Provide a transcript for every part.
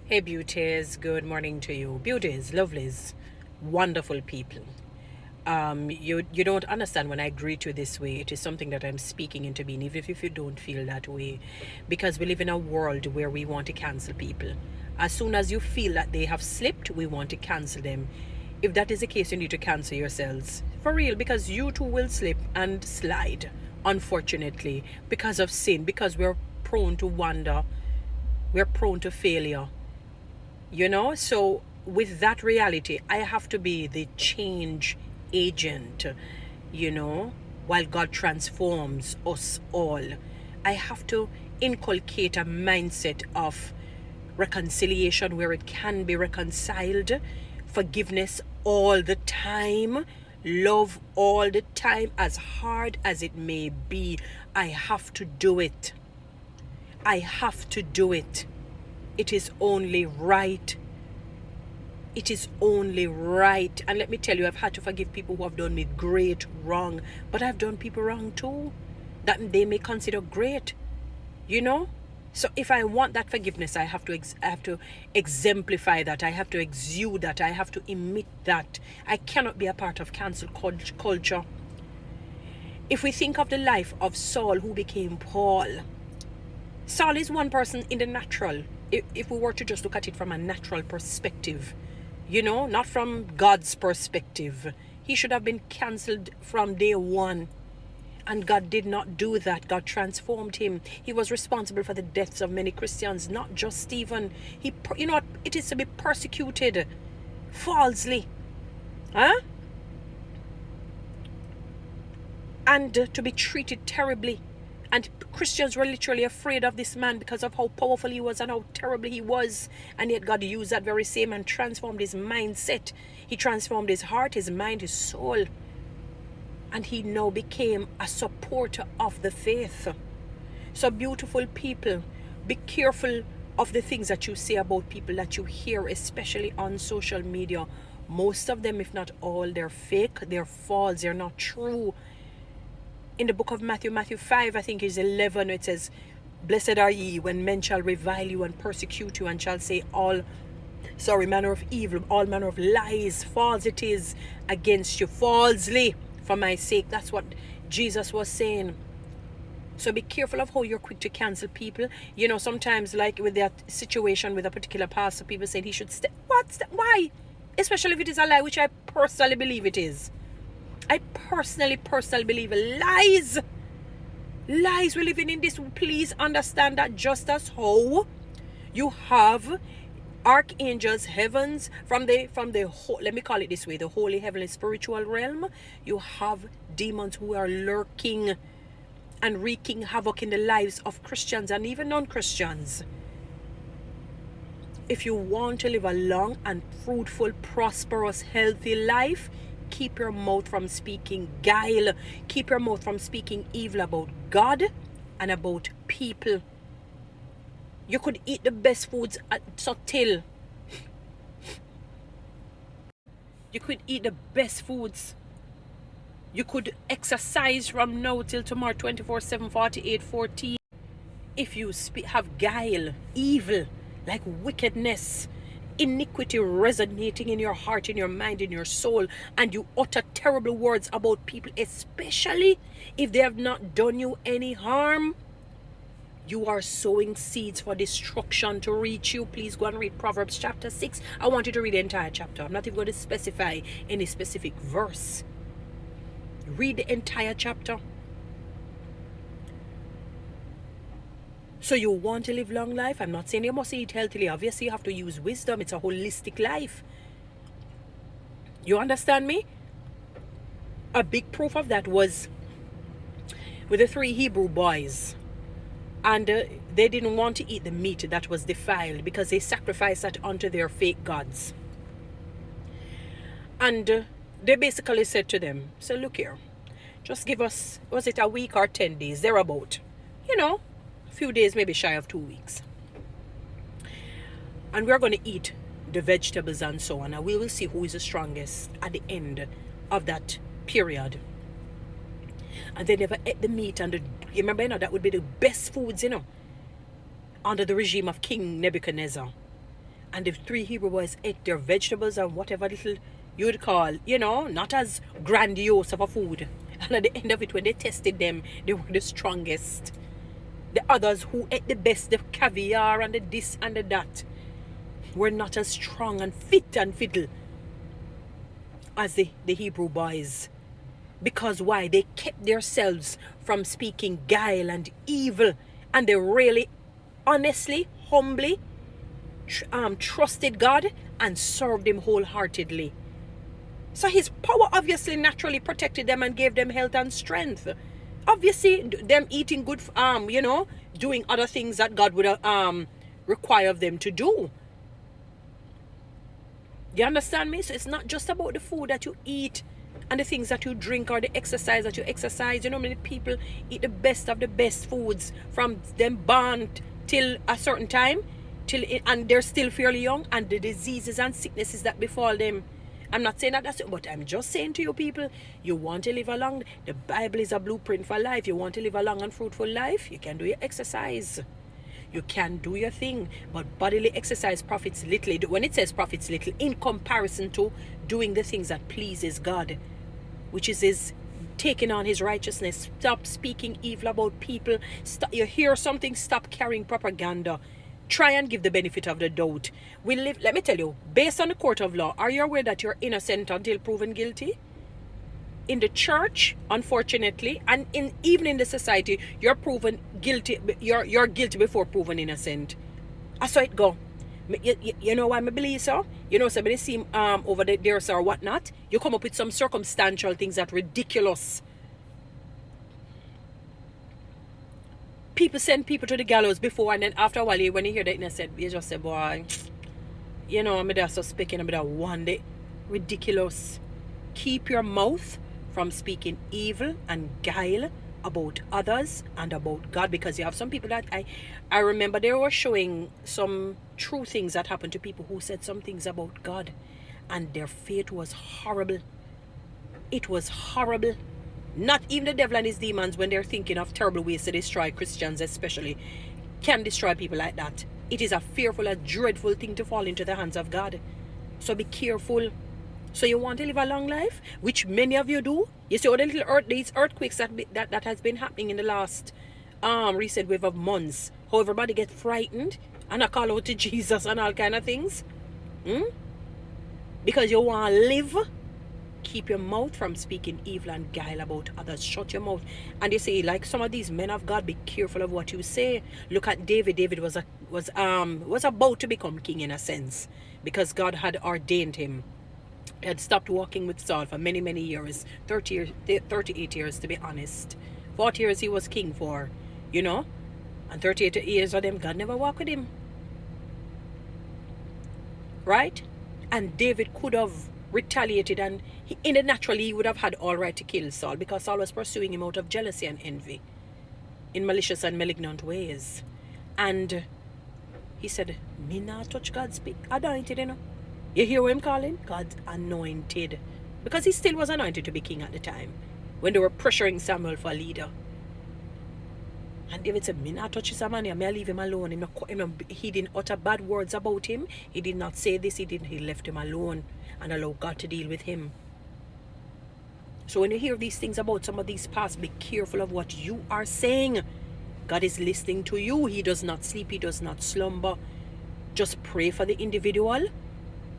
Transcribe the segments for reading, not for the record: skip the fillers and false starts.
Hey beauties, good morning to you. Beauties, lovelies, wonderful people. You don't understand when I greet you this way. It is something that I'm speaking into being, even if you don't feel that way. Because we live in a world where we want to cancel people. As soon as you feel that they have slipped, we want to cancel them. If that is the case, you need to cancel yourselves. For real, because you too will slip and slide, unfortunately, because of sin, because we're prone to wander, we're prone to failure. So with that reality, I have to be the change agent, you know while God transforms us all. I have to inculcate a mindset of reconciliation where it can be reconciled, forgiveness all the time, love all the time, as hard as it may be. I have to do it. I have to do it. It is only right. It is only right. And let me tell you, I've had to forgive people who have done me great wrong. But I've done people wrong too, that they may consider great. You know? So if I want that forgiveness, I have to exemplify that. I have to exude that. I have to emit that. I cannot be a part of cancel culture. If we think of the life of Saul, who became Paul, Saul is one person in the natural. If we were to just look at it from a natural perspective, not from God's perspective, he should have been cancelled from day one. And God did not do that. God transformed him. He was responsible for the deaths of many Christians, not just Stephen. It is to be persecuted falsely, and to be treated terribly. And Christians were literally afraid of this man because of how powerful he was and how terrible he was. And yet God used that very same and transformed his mindset. He transformed his heart, his mind, his soul. And he now became a supporter of the faith. So beautiful people, be careful of the things that you say about people that you hear, especially on social media. Most of them, if not all, they're fake, they're false, they're not true. In the book of Matthew 5, I think it's 11, it says, "Blessed are ye when men shall revile you and persecute you, and shall say manner of evil, all manner of lies, false it is against you, falsely, for my sake." That's what Jesus was saying. So be careful of how you're quick to cancel people. Sometimes, like with that situation with a particular pastor, people said he should stay. Why? Especially if it is a lie, which I personally believe it is. I personally believe lies. Lies. We're living in this. Please understand that just as how you have archangels, heavens, from the let me call it this way, the holy heavenly spiritual realm, you have demons who are lurking and wreaking havoc in the lives of Christians and even non-Christians. If you want to live a long and fruitful, prosperous, healthy life, keep your mouth from speaking guile. Keep your mouth from speaking evil about God and about people. You could eat the best foods at Sotil. You could eat the best foods. You could exercise from now till tomorrow, 24/7, 48, 14. If you have guile, evil, like wickedness, iniquity resonating in your heart, in your mind, in your soul, and you utter terrible words about people, especially if they have not done you any harm, you are sowing seeds for destruction to reach you. Please go and read Proverbs chapter 6. I want you to read the entire chapter. I'm not even going to specify any specific verse. Read the entire chapter. So you want to live long life? I'm not saying you must eat healthily. Obviously, you have to use wisdom. It's a holistic life. You understand me? A big proof of that was with the 3 Hebrew boys. And they didn't want to eat the meat that was defiled because they sacrificed that unto their fake gods. And they basically said to them, so look here, just give us, was it a week or 10 days, thereabout. A few days, maybe shy of 2 weeks. And we're going to eat the vegetables and so on. And we will see who is the strongest at the end of that period. And they never ate the meat. And you remember, that would be the best foods, under the regime of King Nebuchadnezzar. And the three Hebrew boys ate their vegetables and whatever little you would call, not as grandiose of a food. And at the end of it, when they tested them, they were the strongest. The others who ate the best, the caviar and the this and the that, were not as strong and fit and fiddle as the Hebrew boys. Because why? They kept themselves from speaking guile and evil. And they really, honestly, humbly trusted God and served Him wholeheartedly. So His power obviously naturally protected them and gave them health and strength. Obviously, them eating good, doing other things that God would require of them to do. You understand me? So it's not just about the food that you eat and the things that you drink or the exercise that you exercise. Many people eat the best of the best foods from them born till a certain time, and they're still fairly young, and the diseases and sicknesses that befall them. I'm not saying that that's it, but I'm just saying to you people, you want to live a long, the Bible is a blueprint for life. You want to live a long and fruitful life, you can do your exercise. You can do your thing, but bodily exercise profits little. When it says profits little, in comparison to doing the things that pleases God, which is His taking on His righteousness. Stop speaking evil about people. You hear something, stop carrying propaganda. Try and give the benefit of the doubt. Let me tell you, based on the court of law, are you aware that you're innocent until proven guilty? In the church, unfortunately, and even in the society, you're proven guilty. You're guilty before proven innocent. I saw it go. You know why I believe so? Somebody see over there or whatnot. You come up with some circumstantial things that ridiculous. People send people to the gallows before, and then after a while, when you hear that innocent, you just say, boy, I'm there suspecting, I'm there one day. Ridiculous. Keep your mouth from speaking evil and guile about others and about God, because you have some people that I remember they were showing some true things that happened to people who said some things about God, and their fate was horrible. It was horrible. Not even the devil and his demons, when they're thinking of terrible ways to destroy Christians especially, can destroy people like that. It is a fearful, a dreadful thing to fall into the hands of God. So be careful. So you want to live a long life, which many of you do. You see all these earthquakes that has been happening in the last recent wave of months. How everybody get frightened and I call out to Jesus and all kind of things. Because you want to live. Keep your mouth from speaking evil and guile about others. Shut your mouth. And you say, like some of these men of God, be careful of what you say. Look at David. David was about to become king in a sense, because God had ordained him. He had stopped walking with Saul for many, many years. 38 years to be honest. 40 years he was king for, and 38 years of them, God never walked with him. Right? And David could have retaliated, and in the naturally he would have had all right to kill Saul, because Saul was pursuing him out of jealousy and envy in malicious and malignant ways. And he said, me not touch God's anointed, You hear him calling? God's anointed. Because he still was anointed to be king at the time, when they were pressuring Samuel for a leader. And David said, me not touch this man, I leave him alone. He didn't utter bad words about him. He did not say this, he left him alone and allowed God to deal with him. So when you hear these things about some of these past, be careful of what you are saying. God is listening to you. He does not sleep, He does not slumber. Just pray for the individual.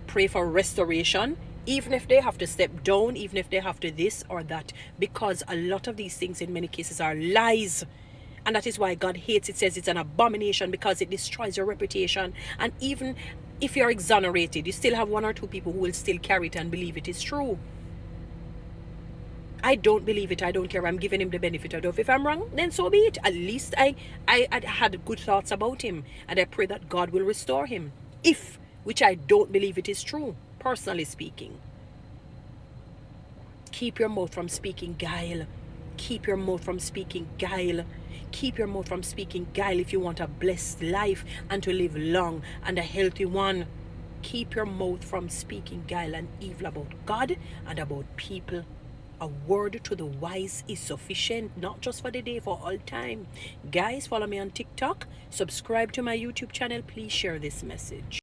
Pray for restoration. Even if they have to step down, even if they have to this or that. Because a lot of these things in many cases are lies. And that is why God hates it. Says it's an abomination, because it destroys your reputation. And even if you're exonerated, you still have one or two people who will still carry it and believe it is true. I don't believe it. I don't care. I'm giving him the benefit of the doubt. If I'm wrong, then so be it. At least I had good thoughts about him. And I pray that God will restore him. Which I don't believe it is true, personally speaking. Keep your mouth from speaking guile. Keep your mouth from speaking guile. Keep your mouth from speaking guile if you want a blessed life and to live long and a healthy one. Keep your mouth from speaking guile and evil about God and about people. A word to the wise is sufficient, not just for the day, for all time. Guys, follow me on TikTok. Subscribe to my YouTube channel. Please share this message.